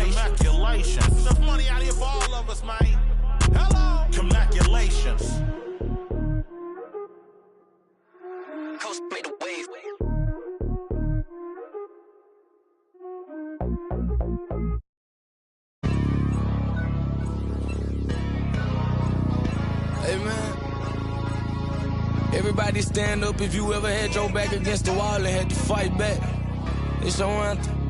Congratulations. Enough money out here for all of us, man. Hello. Congratulations. Coast made a wave. Hey man, everybody stand up if you ever had your back against the wall and had to fight back. It's your anthem.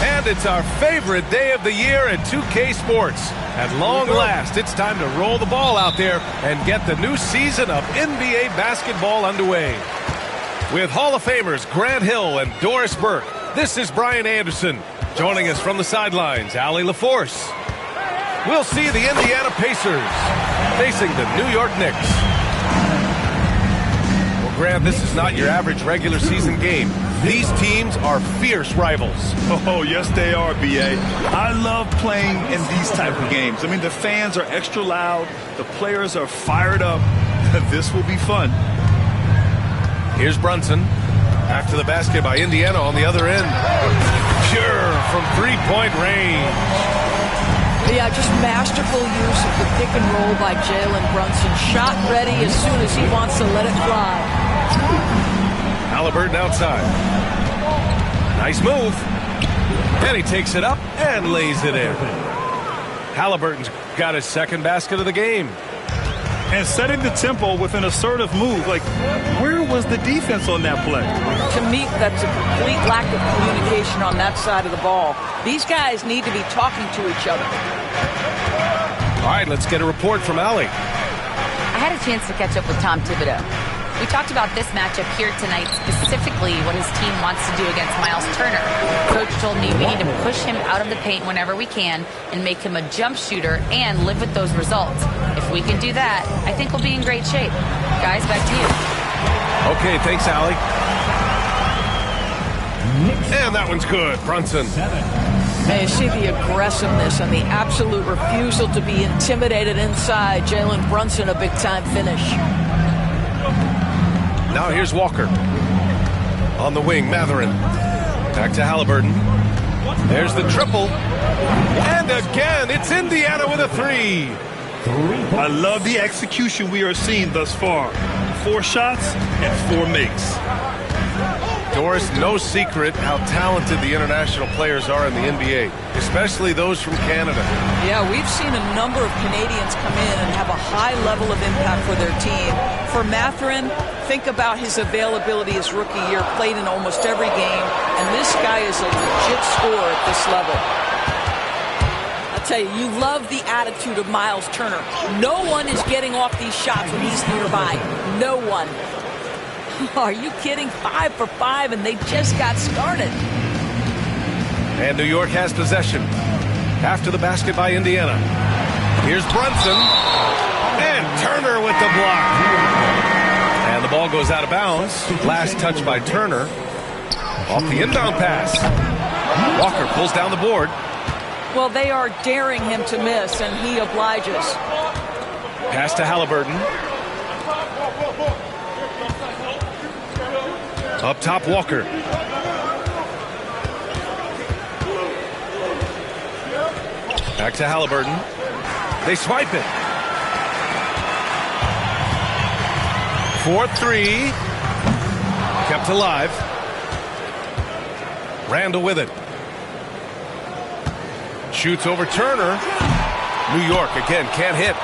And it's our favorite day of the year at 2K Sports. At long last, it's time to roll the ball out there and get the new season of NBA basketball underway. With Hall of Famers Grant Hill and Doris Burke, this is Brian Anderson. Joining us from the sidelines, Allie LaForce. We'll see the Indiana Pacers facing the New York Knicks. Well, Grant, this is not your average regular season game. These teams are fierce rivals. Oh, yes, they are, B.A. I love playing in these type of games. I mean, the fans are extra loud. The players are fired up. This will be fun. Here's Brunson. Back to the basket by Indiana on the other end. Pure from three-point range. Yeah, just masterful use of the pick and roll by Jalen Brunson. Shot ready as soon as he wants to let it fly. Halliburton outside. Nice move. And he takes it up and lays it in. Halliburton's got his second basket of the game. And setting the tempo with an assertive move. Like, where was the defense on that play? To me, that's a complete lack of communication on that side of the ball. These guys need to be talking to each other. All right, let's get a report from Allie. I had a chance to catch up with Tom Thibodeau. We talked about this matchup here tonight, specifically what his team wants to do against Miles Turner. Coach told me we need to push him out of the paint whenever we can and make him a jump shooter and live with those results. If we can do that, I think we'll be in great shape. Guys, back to you. Okay, thanks, Allie. And that one's good, Brunson. And you see the aggressiveness and the absolute refusal to be intimidated inside. Jalen Brunson, a big-time finish. Now here's Walker. On the wing, Mathurin. Back to Halliburton. There's the triple. And again, it's Indiana with a three. I love the execution we are seeing thus far. 4 shots and 4 makes. Doris, no secret how talented the international players are in the NBA, especially those from Canada. Yeah, we've seen a number of Canadians come in and have a high level of impact for their team. For Mathurin, think about his availability his rookie year, played in almost every game, and this guy is a legit scorer at this level. I'll tell you, you love the attitude of Miles Turner. No one is getting off these shots when he's nearby. No one. Are you kidding? 5 for 5, and they just got started. And New York has possession. After the basket by Indiana. Here's Brunson. And Turner with the block. And the ball goes out of bounds. Last touch by Turner. Off the inbound pass. Walker pulls down the board. Well, they are daring him to miss, and he obliges. Pass to Halliburton. Up top, Walker. Back to Halliburton. They swipe it. 4-3. Kept alive. Randall with it. Shoots over Turner. New York again can't hit.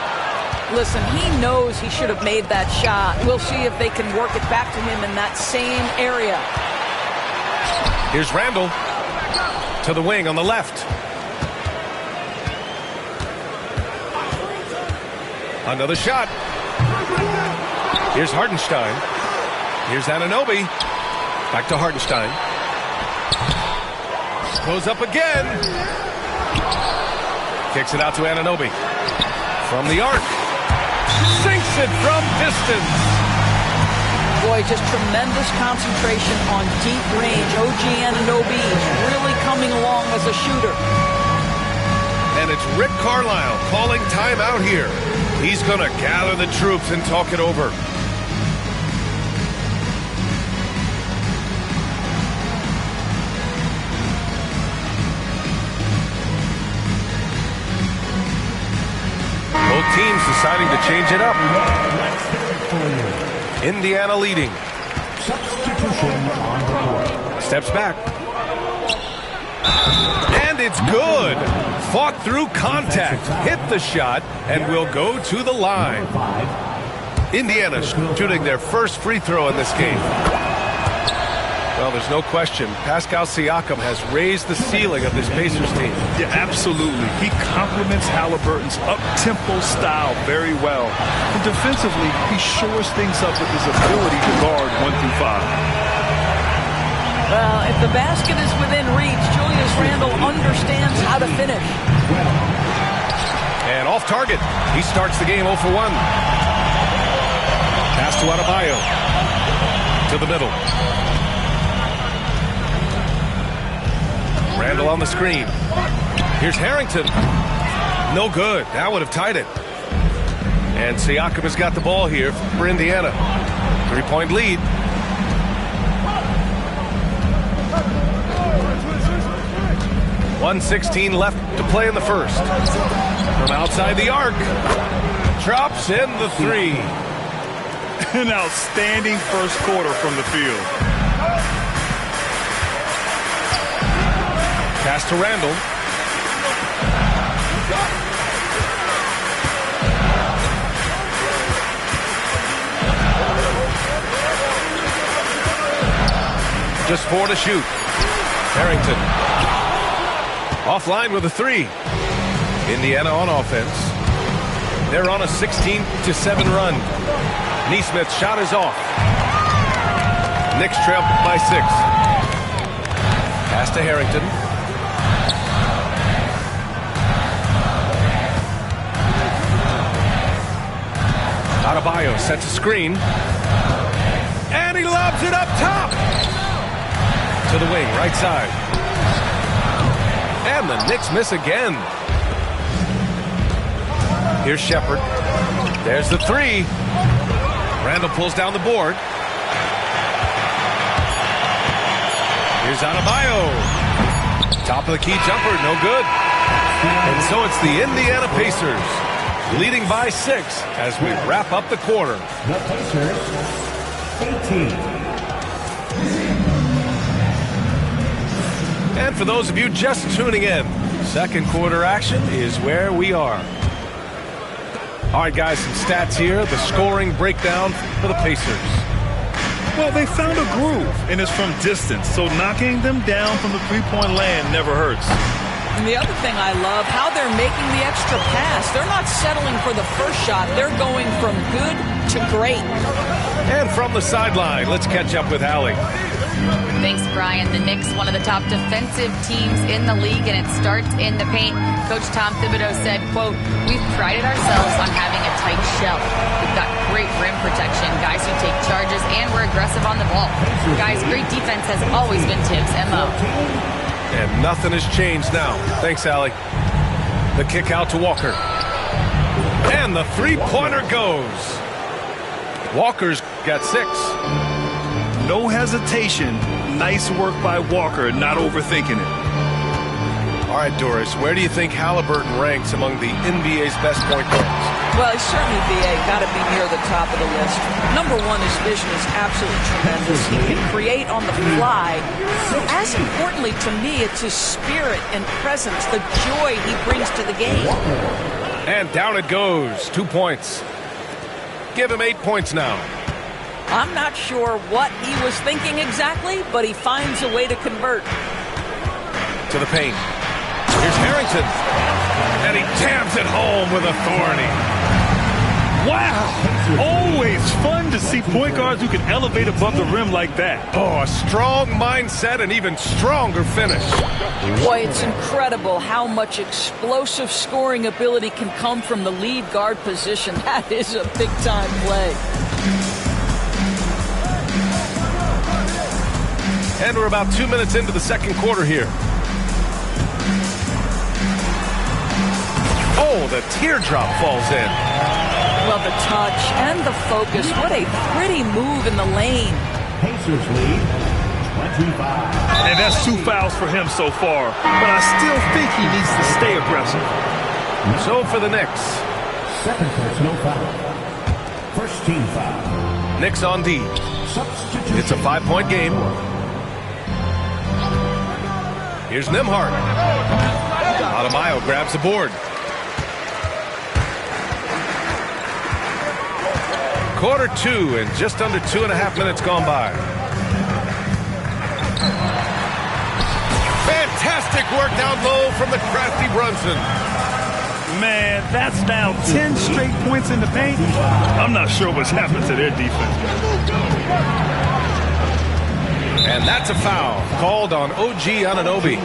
Listen, he knows he should have made that shot. We'll see if they can work it back to him in that same area. Here's Randall to the wing on the left. Another shot. Here's Hartenstein. Here's Anunoby. Back to Hartenstein. Goes up again. Kicks it out to Anunoby. From the arc. Sinks it from distance. Boy, just tremendous concentration on deep range. OG Anunoby is really coming along as a shooter. And it's Rick Carlisle calling timeout here. He's going to gather the troops and talk it over. teams deciding to change it up. Indiana leading. Steps back. And it's good. Fought through contact, hit the shot, and will go to the line. Indiana shooting their first free throw in this game. Well, there's no question. Pascal Siakam has raised the ceiling of this Pacers team. Yeah, absolutely. He complements Halliburton's up-tempo style very well. And defensively, he shores things up with his ability to guard 1 through 5. Well, if the basket is within reach, Julius Randle understands how to finish. And off target. He starts the game 0 for 1. Pass to Adebayo. To the middle. Randle on the screen. Here's Harrington. No good. That would have tied it. And Siakam has got the ball here for Indiana. 3-point lead. .116 left to play in the first. From outside the arc. Drops in the 3. An outstanding first quarter from the field. Pass to Randle. Just 4 to shoot. Harrington. Offline with a 3. Indiana on offense. They're on a 16-7 run. Nesmith's shot is off. Knicks trail by 6. Pass to Harrington. Adebayo sets a screen. And he lobs it up top. To the wing, right side. And the Knicks miss again. Here's Shepherd. There's the 3. Randle pulls down the board. Here's Adebayo. Top of the key jumper, no good. And so it's the Indiana Pacers leading by 6 as we wrap up the quarter. The Pacers, 18. And for those of you just tuning in, second quarter action is where we are. All right, guys, some stats here. The scoring breakdown for the Pacers. Well, they found a groove, and it's from distance, so knocking them down from the three-point land never hurts. And the other thing I love, how they're making the extra pass. They're not settling for the first shot. They're going from good to great. And from the sideline, let's catch up with Hallie. Thanks, Brian. The Knicks, one of the top defensive teams in the league, and it starts in the paint. Coach Tom Thibodeau said, quote, "We've prided ourselves on having a tight shell. We've got great rim protection, guys who take charges, and we're aggressive on the ball. Guys, great defense has always been Tibbs' MO." And nothing has changed now. Thanks, Allie. The kick out to Walker. And the three-pointer goes. Walker's got 6. No hesitation. Nice work by Walker, not overthinking it. All right, Doris, where do you think Halliburton ranks among the NBA's best point guards? Well, he's certainly, BA, got to be near the top of the list. Number one, his vision is absolutely tremendous. He can create on the fly. As importantly to me, it's his spirit and presence, the joy he brings to the game. And down it goes. 2 points. Give him 8 points now. I'm not sure what he was thinking exactly, but he finds a way to convert. To the paint. Here's Harrington. And he jams it home with authority. Wow! Always fun to see point guards who can elevate above the rim like that. Oh, a strong mindset and even stronger finish. Boy, it's incredible how much explosive scoring ability can come from the lead guard position. That is a big-time play. And we're about 2 minutes into the second quarter here. Oh, the teardrop falls in. Well, the touch and the focus. What a pretty move in the lane. Pacers lead 25. And that's 2 fouls for him so far. But I still think he needs to stay aggressive. So for the Knicks, Second personal foul. First team foul. Knicks on D. Substitution. It's a 5-point game. Here's Nembhard. Adebayo grabs the board. Quarter 2 and just under 2.5 minutes gone by. Fantastic work down low from the crafty Brunson. Man, that's now 10 straight points in the paint. I'm not sure what's happened to their defense. And that's a foul called on OG Anunoby.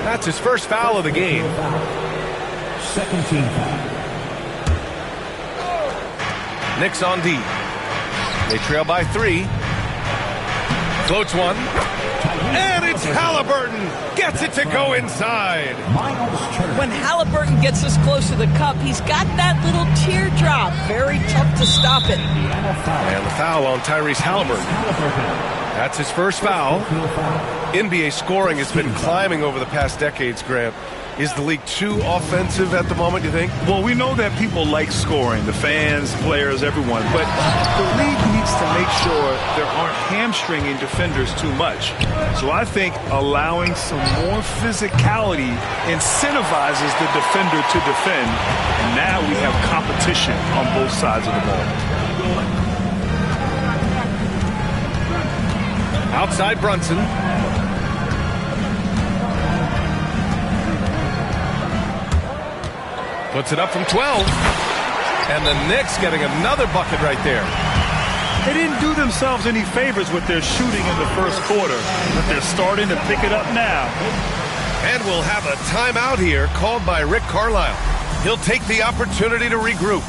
That's his first foul of the game. Second team foul. Knicks on D. They trail by 3. Floats one. And it's Halliburton. Gets it to go inside. When Halliburton gets this close to the cup, he's got that little teardrop. Very tough to stop it. And the foul on Tyrese Halliburton. That's his first foul. NBA scoring has been climbing over the past decades, Grant. Is the league too offensive at the moment, you think? Well, we know that people like scoring, the fans, players, everyone, but the league needs to make sure there aren't hamstringing defenders too much. So I think allowing some more physicality incentivizes the defender to defend, and now we have competition on both sides of the ball. Outside Brunson. Puts it up from 12. And the Knicks getting another bucket right there. They didn't do themselves any favors with their shooting in the first quarter, but they're starting to pick it up now. And we'll have a timeout here called by Rick Carlisle. He'll take the opportunity to regroup.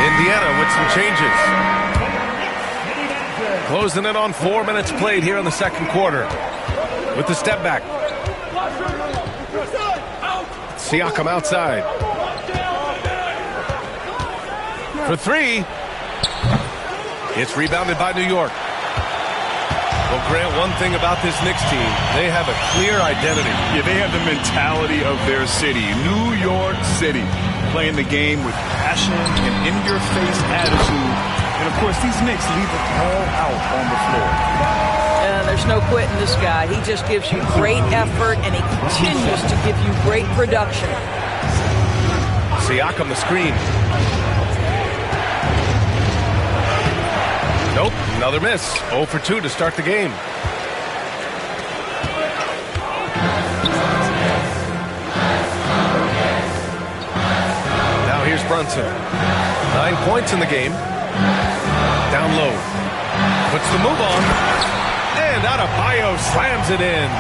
Indiana with some changes. Closing in on 4 minutes played here in the second quarter. With the step back. Siakam outside. For 3. It's rebounded by New York. Well, Grant, one thing about this Knicks team, they have a clear identity. Yeah, they have the mentality of their city, New York City. Playing the game with passion and in-your-face attitude. And, of course, these Knicks leave it all out on the floor. There's no quitting this guy. He just gives you great effort, and he continues to give you great production. Siakam the screen. Nope, another miss. 0 for 2 to start the game. Here's Brunson. 9 points in the game. Down low. Puts the move on. And Adebayo slams it in.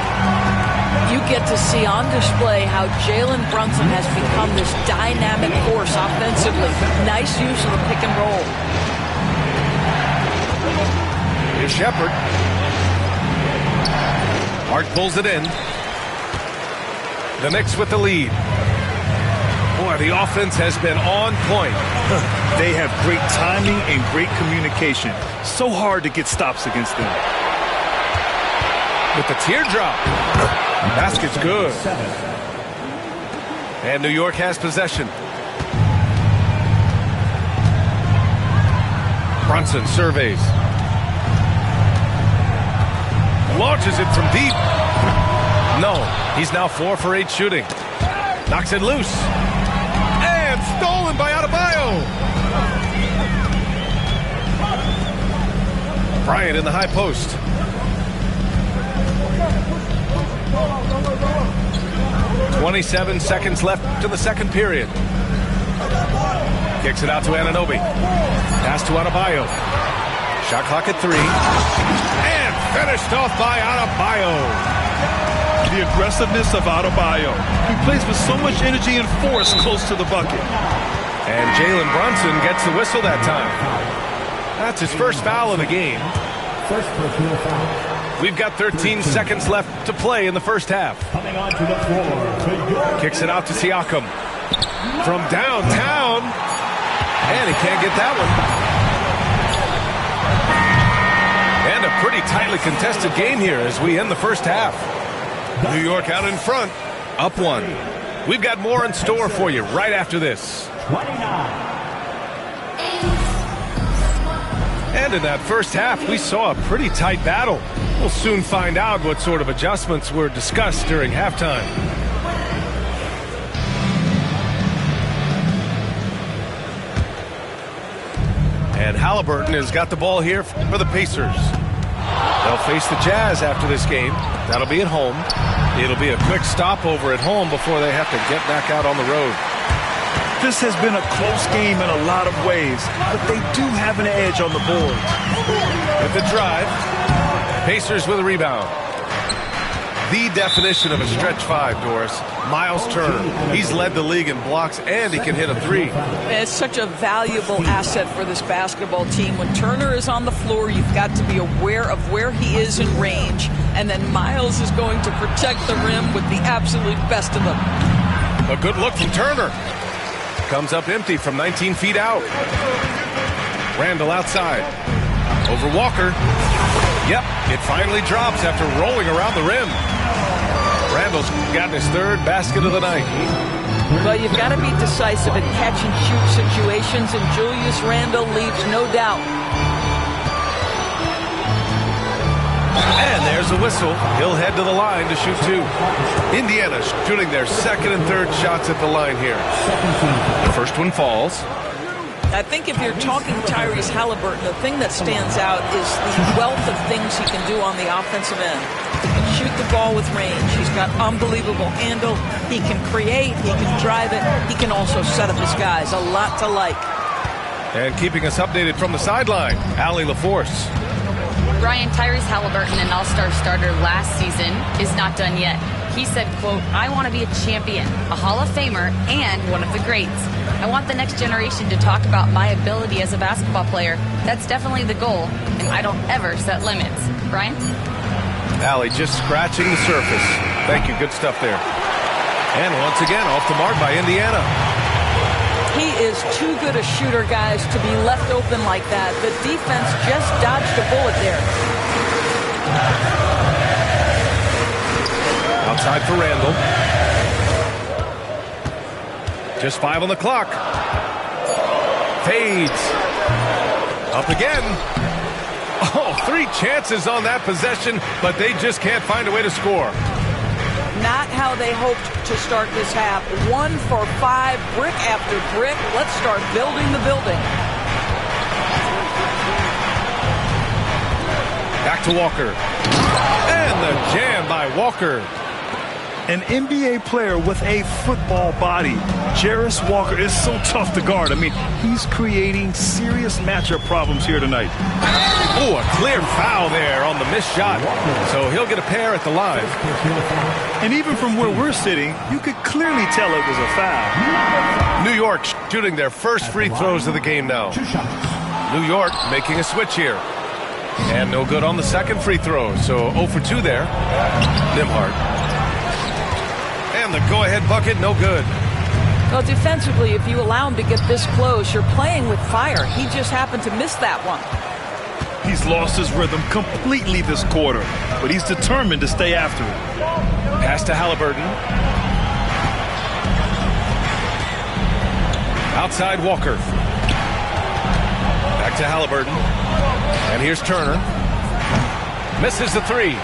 You get to see on display how Jalen Brunson has become this dynamic force offensively. Nice use of the pick and roll. Here's Shepherd. Hart pulls it in. The Knicks with the lead. Boy, the offense has been on point. They have great timing and great communication. So hard to get stops against them. With the teardrop. Basket's good. And New York has possession. Brunson surveys. Launches it from deep. No, he's now 4 for 8 shooting. Knocks it loose. Stolen by Adebayo. Bryant in the high post. "27 seconds left to the second period. Kicks it out to Anunoby. Pass to Adebayo. Shot clock at 3. And finished off by Adebayo. The aggressiveness of Adebayo. He plays with so much energy and force close to the bucket. And Jalen Brunson gets the whistle that time. That's his first foul of the game. First personal foul. We've got 13 seconds left to play in the first half. Coming onto the floor. Kicks it out to Siakam. From downtown. And he can't get that one. And a pretty tightly contested game here as we end the first half. New York out in front, up 1. We've got more in store for you right after this. 29. And in that first half, we saw a pretty tight battle. We'll soon find out what sort of adjustments were discussed during halftime. And Halliburton has got the ball here for the Pacers. They'll face the Jazz after this game. That'll be at home. It'll be a quick stopover at home before they have to get back out on the road. This has been a close game in a lot of ways, but they do have an edge on the boards. With the drive, Pacers with a rebound. The definition of a stretch 5, Doris. Myles Turner. He's led the league in blocks, and he can hit a 3. It's such a valuable asset for this basketball team. When Turner is on the floor, you've got to be aware of where he is in range, and then Myles is going to protect the rim with the absolute best of them. A good look from Turner. Comes up empty from 19 feet out. Randall outside. Over Walker. Yep, it finally drops after rolling around the rim. Randall's gotten his 3rd basket of the night. Well, you've got to be decisive in catch-and-shoot situations, and Julius Randle leaves no doubt. And there's a whistle. He'll head to the line to shoot 2. Indiana shooting their 2nd and 3rd shots at the line here. The first one falls. I think if you're talking Tyrese Halliburton, the thing that stands out is the wealth of things he can do on the offensive end. He can shoot the ball with range. He's got unbelievable handle. He can create. He can drive it. He can also set up his guys. A lot to like. And keeping us updated from the sideline, Allie LaForce. Brian, Tyrese Halliburton, an all-star starter last season, is not done yet. He said, quote, "I want to be a champion, a Hall of Famer, and one of the greats. I want the next generation to talk about my ability as a basketball player. That's definitely the goal, and I don't ever set limits." Brian? Allie just scratching the surface. Thank you. Good stuff there. And once again, off the mark by Indiana. He is too good a shooter, guys, to be left open like that. The defense just dodged a bullet there. Outside for Randall. Just 5 on the clock. Fades. Up again. Oh, 3 chances on that possession, but they just can't find a way to score. Not how they hoped to start this half. 1 for 5, brick after brick. Let's start building the building. Back to Walker. And the jam by Walker. An NBA player with a football body. Jarace Walker is so tough to guard. I mean, he's creating serious matchup problems here tonight. Oh, a clear foul there on the missed shot. So he'll get a pair at the line. And even from where we're sitting, you could clearly tell it was a foul. New York shooting their first free throws of the game now. New York making a switch here. And no good on the second free throw. So 0 for 2 there. Nembhard. And the go-ahead bucket, no good. Well, defensively, if you allow him to get this close, you're playing with fire. He just happened to miss that one. He's lost his rhythm completely this quarter, but he's determined to stay after it. Pass to Halliburton. Outside Walker. Back to Halliburton. And here's Turner. Misses the 3.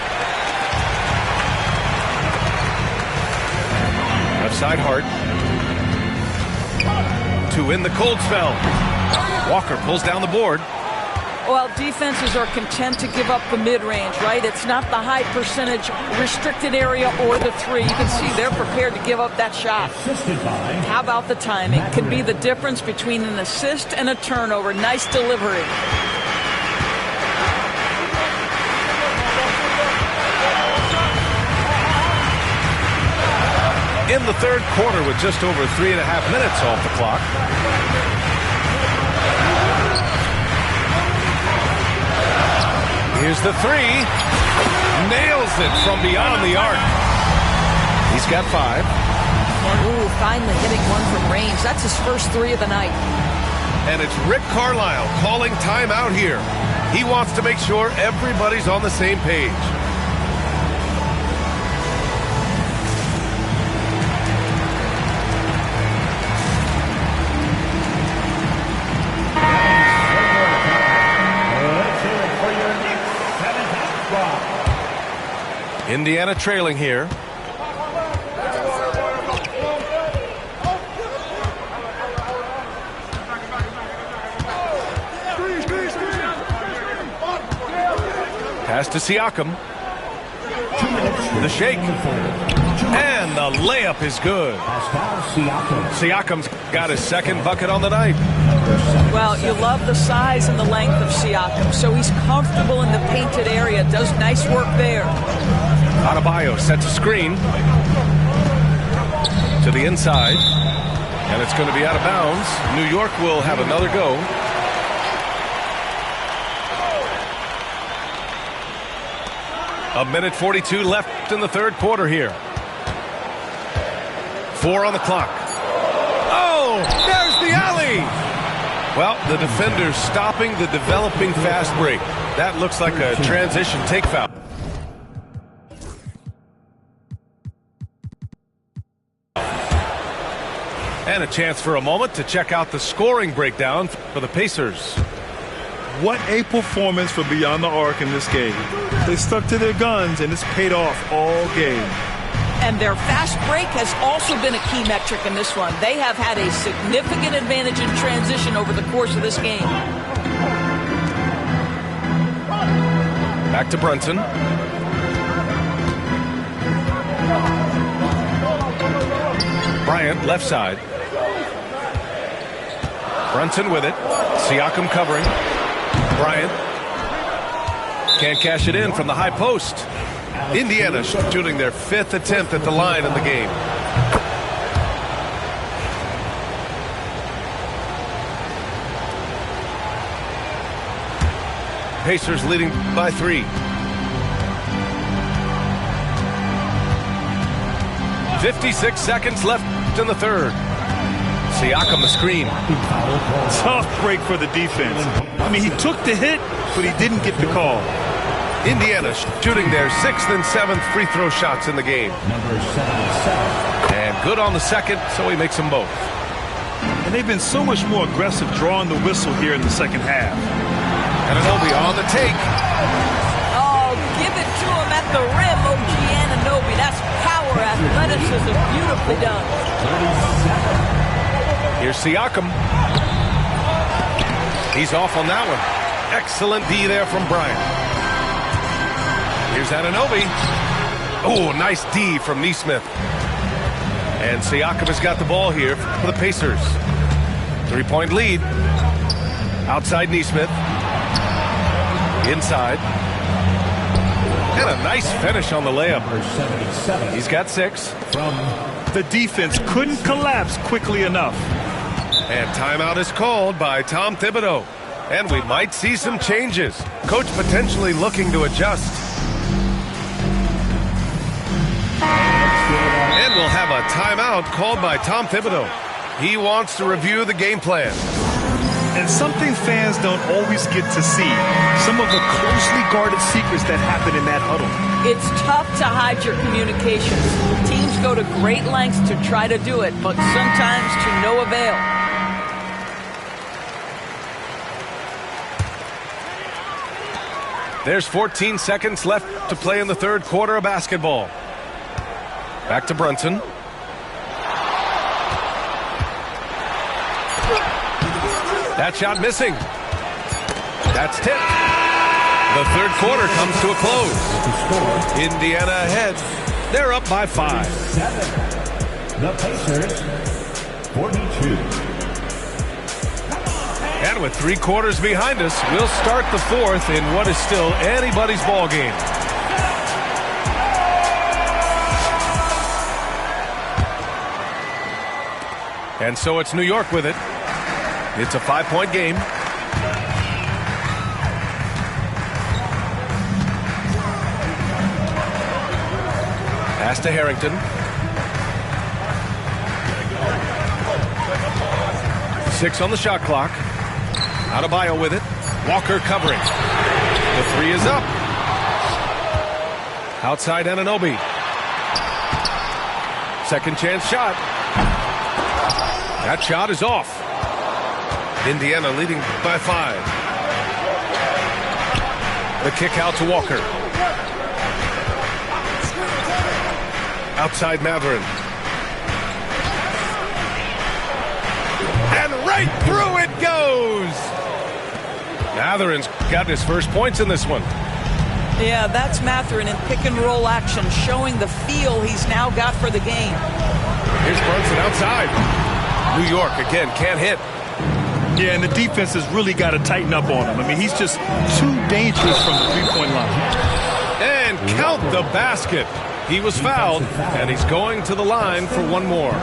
Left side Hart. To win the cold spell. Walker pulls down the board. Well, defenses are content to give up the mid-range, right? It's not the high percentage restricted area or the 3. You can see they're prepared to give up that shot. How about the timing? Can be the difference between an assist and a turnover. Nice delivery. In the third quarter with just over 3.5 minutes off the clock. Here's the 3. Nails it from beyond the arc. He's got 5. Ooh, finally hitting one from range. That's his first 3 of the night. And it's Rick Carlisle calling timeout here. He wants to make sure everybody's on the same page. Indiana trailing here. Pass to Siakam. The shake. And the layup is good. Siakam's got his second bucket on the night. Well, you love the size and the length of Siakam, so he's comfortable in the painted area, does nice work there. Adebayo sets a screen to the inside, and it's going to be out of bounds. New York will have another go. A minute 42 left in the third quarter here. 4 on the clock. Oh, there's the alley! Well, the defender's stopping the developing fast break. That looks like a transition take foul. And a chance for a moment to check out the scoring breakdown for the Pacers. What a performance for Beyond the Arc in this game. They stuck to their guns, and it's paid off all game. And their fast break has also been a key metric in this one. They have had a significant advantage in transition over the course of this game. Back to Brunson. Bryant, left side. Brunson with it. Siakam covering. Bryant can't cash it in from the high post. Indiana shooting their 5th attempt at the line in the game. Pacers leading by 3. 56 seconds left in the third. Siakam the screen. Tough break for the defense. I mean, he took the hit, but he didn't get the call. Indiana shooting their 6th and 7th free throw shots in the game. And good on the second, so he makes them both. And they've been so much more aggressive drawing the whistle here in the second half. Anunoby on the take. Oh, give it to him at the rim, OG Anunoby. That's power, athleticism, beautifully done. Here's Siakam. He's off on that one. Excellent D there from Bryant. Here's Anunoby. Oh, nice D from Nesmith. And Siakam has got the ball here for the Pacers. 3-point lead. Outside Nesmith. Inside. And a nice finish on the layup. He's got 6. The defense couldn't collapse quickly enough. And timeout is called by Tom Thibodeau. And we might see some changes. Coach potentially looking to adjust. And we'll have a timeout called by Tom Thibodeau. He wants to review the game plan. And something fans don't always get to see. Some of the closely guarded secrets that happen in that huddle. It's tough to hide your communications. Teams go to great lengths to try to do it, but sometimes to no avail. There's 14 seconds left to play in the third quarter of basketball. Back to Brunson. That shot missing. That's tipped. The third quarter comes to a close. Indiana ahead. They're up by 5. The Pacers, 42. And with 3 quarters behind us, we'll start the fourth in what is still anybody's ball game. And so it's New York with it. It's a 5-point game. Pass to Harrington. 6 on the shot clock. Adebayo with it. Walker covering. The three is up. Outside Anunoby. Second chance shot. That shot is off. Indiana leading by 5. The kick out to Walker. Outside Mathurin. And right through it goes. Mathurin's gotten his first points in this one. Yeah, that's Mathurin in pick and roll action, showing the feel he's now got for the game. Here's Brunson outside. New York again can't hit. Yeah, and the defense has really got to tighten up on him. I mean, he's just too dangerous from the three-point line. And count the basket. He was fouled, and he's going to the line for one more.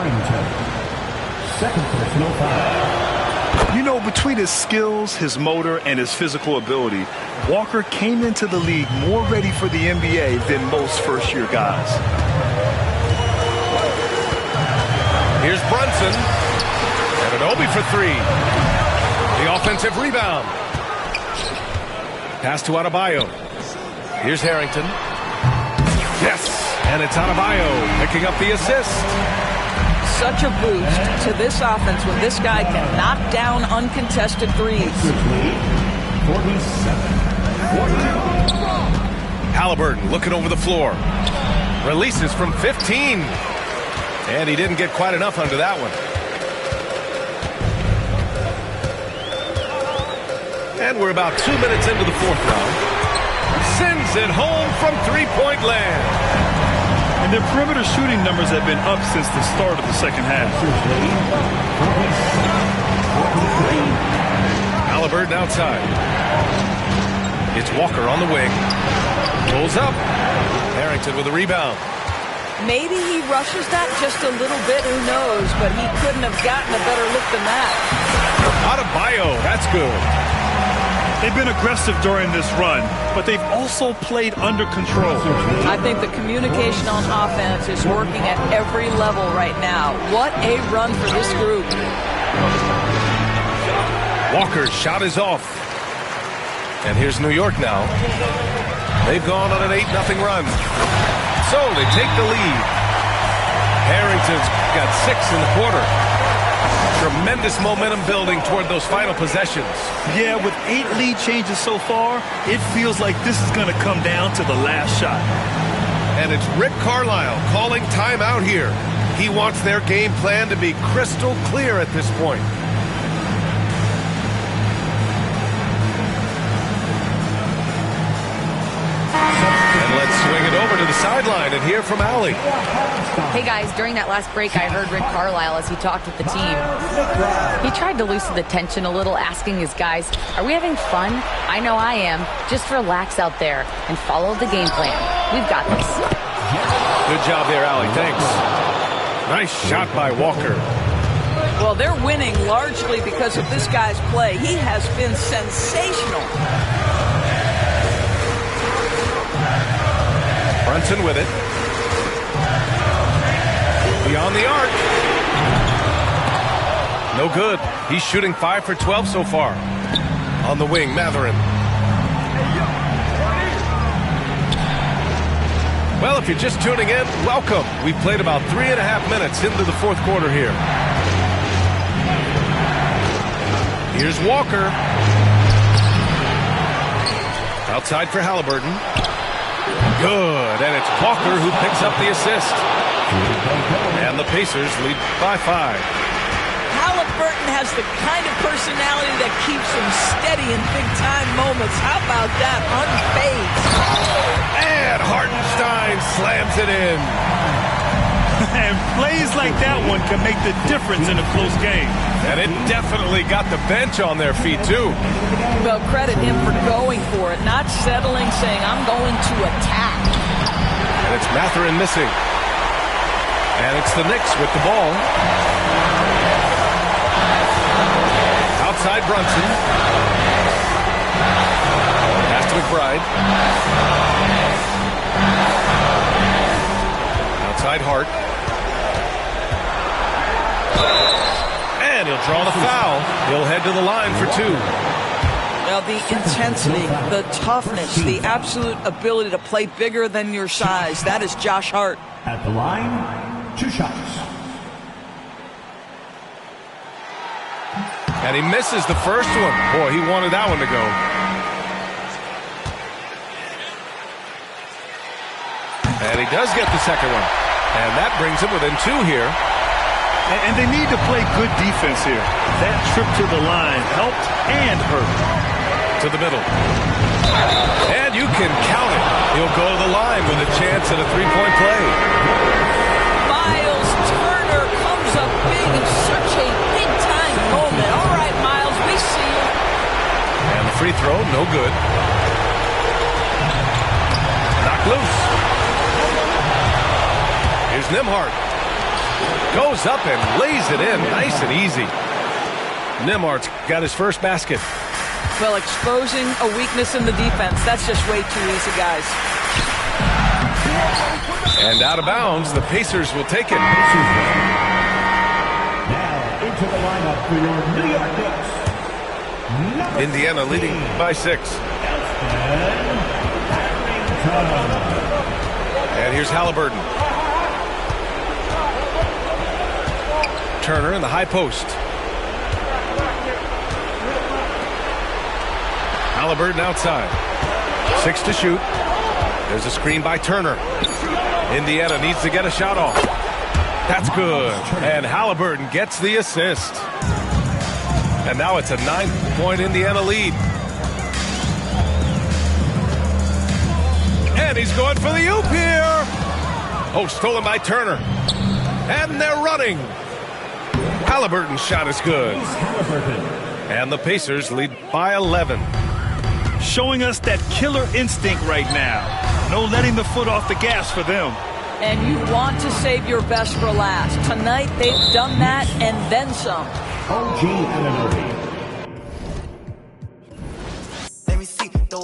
Second personal foul. You know, between his skills, his motor, and his physical ability, Walker came into the league more ready for the NBA than most first-year guys. Here's Brunson. Anunoby for 3. The offensive rebound. Pass to Adebayo. Here's Harrington. Yes, and it's Adebayo picking up the assist. Such a boost to this offense when this guy can knock down uncontested threes. 47. Halliburton looking over the floor. Releases from 15. And he didn't get quite enough under that one. And we're about 2 minutes into the fourth round. Sends it home from three-point land. And their perimeter shooting numbers have been up since the start of the second half. Halliburton outside. It's Walker on the wing. Pulls up. Harrington with a rebound. Maybe he rushes that just a little bit, who knows, but he couldn't have gotten a better look than that. Adebayo, that's good. They've been aggressive during this run, but they've also played under control. I think the communication on offense is working at every level right now. What a run for this group. Walker's shot is off. And here's New York now. They've gone on an 8-0 run. So they take the lead. Harrington's got 6 in the quarter. Tremendous momentum building toward those final possessions. Yeah, with 8 lead changes so far, it feels like this is going to come down to the last shot. And it's Rick Carlisle calling timeout here. He wants their game plan to be crystal clear at this point. And let's swing it over to the sideline and hear from Allie. Hey guys, during that last break, I heard Rick Carlisle as he talked with the team. He tried to loosen the tension a little, asking his guys, are we having fun? I know I am. Just relax out there and follow the game plan. We've got this. Good job there, Allie. Thanks. Nice shot by Walker. Well, they're winning largely because of this guy's play. He has been sensational. Brunson with it. Beyond the arc. No good. He's shooting 5 for 12 so far. On the wing, Mathurin. Well, if you're just tuning in, welcome. We've played about 3.5 minutes into the fourth quarter here. Here's Walker. Outside for Halliburton. Good, and it's Walker who picks up the assist. And the Pacers lead by 5. Halliburton has the kind of personality that keeps him steady in big-time moments. How about that? Unfazed. And Hartenstein slams it in. And plays like that one can make the difference in a close game. And it definitely got the bench on their feet, too. Well, credit him for going for it, not settling, saying, I'm going to attack. And it's Mathurin missing. And it's the Knicks with the ball. Outside Brunson. Pass to McBride. Outside Hart. And he'll draw the foul. He'll head to the line for 2. Well, the intensity, the toughness, the absolute ability to play bigger than your size. That is Josh Hart. At the line, 2 shots. And he misses the first one. Boy, he wanted that one to go. And he does get the second one. And that brings him within 2 here. And they need to play good defense here. That trip to the line helped and hurt. To the middle. And you can count it. He'll go to the line with a chance at a 3-point play. Miles Turner comes up big in such a big-time moment. All right, Miles, we see you. And the free throw, no good. Knocked loose. Here's Nembhard. Goes up and lays it in nice and easy. Nembhard's got his first basket. Well, exposing a weakness in the defense, that's just way too easy, guys. And out of bounds, the Pacers will take it. Now into the lineup for your New York Knicks. Indiana leading by 6. And here's Halliburton. Turner in the high post. Halliburton outside. 6 to shoot. There's a screen by Turner. Indiana needs to get a shot off. That's good. And Halliburton gets the assist. And now it's a 9-point Indiana lead. And he's going for the oop here. Oh, stolen by Turner. And they're running. Halliburton's shot is good. And the Pacers lead by 11. Showing us that killer instinct right now. No letting the foot off the gas for them. And you want to save your best for last. Tonight, they've done that and then some. OG Anunoby.